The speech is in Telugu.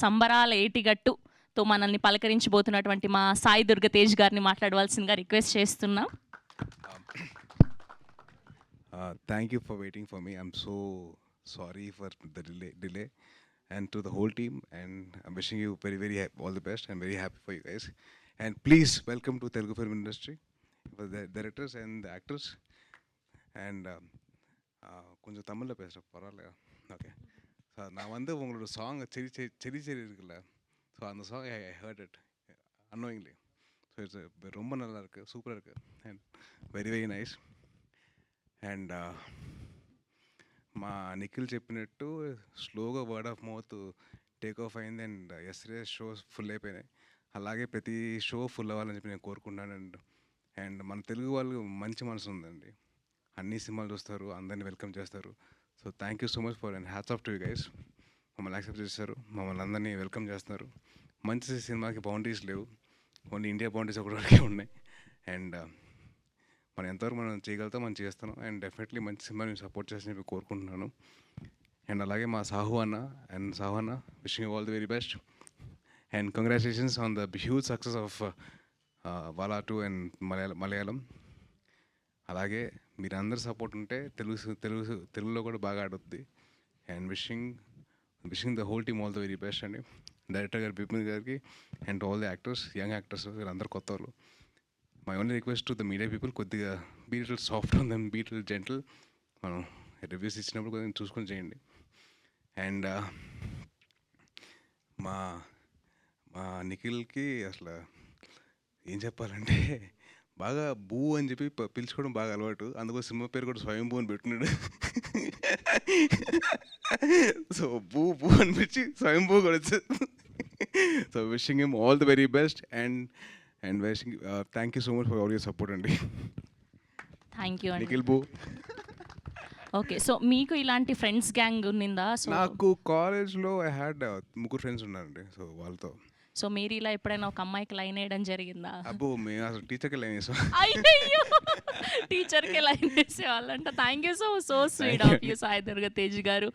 సంబరాల ఏటిగట్టుతో మనల్ని పలకరించబోతున్నటువంటి మా సాయి దుర్గ తేజ్ గారిని మాట్లాడవలసిందిగా రిక్వెస్ట్ చేస్తున్నాం. Thank you for waiting for me. I'm so sorry for the delay, and to the whole team. And I'm wishing you very all the best. I'm very happy for you guys. And please welcome to Telugu film industry, for the directors and the actors. And கொஞ்சம் தமிழில் பேசுகிறேன் பரவாயில்ல. ஓகே, ஸோ நான் வந்து உங்களோட சாங் செரி செரி செரி இருக்குல்ல, ஸோ அந்த song I heard it annoyingly. So it's ரொம்ப நல்லா இருக்குது, சூப்பராக இருக்குது, அண்ட் வெரி నైస్. అండ్ మా నిఖిల్ చెప్పినట్టు స్లోగా word of mouth take off అయింది. అండ్ ఎస్రే షోస్ ఫుల్ అయిపోయినాయి. అలాగే ప్రతి షో ఫుల్ అవ్వాలని చెప్పి నేను కోరుకుంటున్నాను. అండ్ మన తెలుగు వాళ్ళు మంచి మనసు ఉందండి, అన్ని సినిమాలు చూస్తారు, అందరినీ వెల్కమ్ చేస్తారు. So thank you so much for and hats off to you guys. మమ్మల్ని యాక్సెప్ట్ చేస్తారు, మమ్మల్ని అందరినీ వెల్కమ్ చేస్తున్నారు. మంచి సినిమాకి బౌండరీస్ లేవు, ఓన్లీ ఇండియా బౌండరీస్ ఒకటి వరకే ఉన్నాయి. అండ్ మనం ఎంతవరకు మనం చేయగలుగుతాం మనం చేస్తున్నాం. అండ్ డెఫినెట్లీ మంచి సినిమాని సపోర్ట్ చేసి చెప్పి కోరుకుంటున్నాను. అండ్ అలాగే మా సాహు అన్న wishing you all the very best. And congratulations on the huge success of వాలా 2 అండ్ మలయాళం. అలాగే మీరు అందరు సపోర్ట్ ఉంటే తెలుగులో కూడా బాగా ఆడుద్ది. And wishing the whole team all the very best అండి. డైరెక్టర్ గారు బిపిన్ గారికి and all the actors, young actors, వీళ్ళందరూ కొత్త వాళ్ళు. My only request to the media people, కొద్దిగా be little soft on them, be little gentle. మనం రివ్యూస్ ఇచ్చినప్పుడు కొద్దిగా చూసుకొని చేయండి. అండ్ మా నిఖిల్కి అసలు ఏం చెప్పాలంటే బాగా బూ అని చెప్పి పిలుచుకోవడం బాగా అలవాటు. అందుకో సినిమా పేరు కూడా స్వయంభూ అని పెట్టుకున్నాడు. సో బూ అనిపించి స్వయంభూ కూడా వచ్చేది. So wishing him all the very best. And wishing thank you so much for all your support అండి. థ్యాంక్ యూ అండి. నిఖిల్ బూ. ఓకే, సో మీకు ఇలాంటి ఫ్రెండ్స్ గ్యాంగ్ ఉన్నిందా? సో నాకు కాలేజ్లో ఐ హ్యాడ్ 3 ఫ్రెండ్స్ ఉన్నారండి. సో వాళ్ళతో సో మీరు ఇలా ఎప్పుడైనా ఒక అమ్మాయికి లైన్ వేయడం జరిగిందా? అబ్బో మేము అసలు టీచర్కి లైన్ వేసాం. అయ్యో, టీచర్కి లైన్ వేసేవాళ్ళంట. Thank you so sweet of you Sai Durga Tej గారు.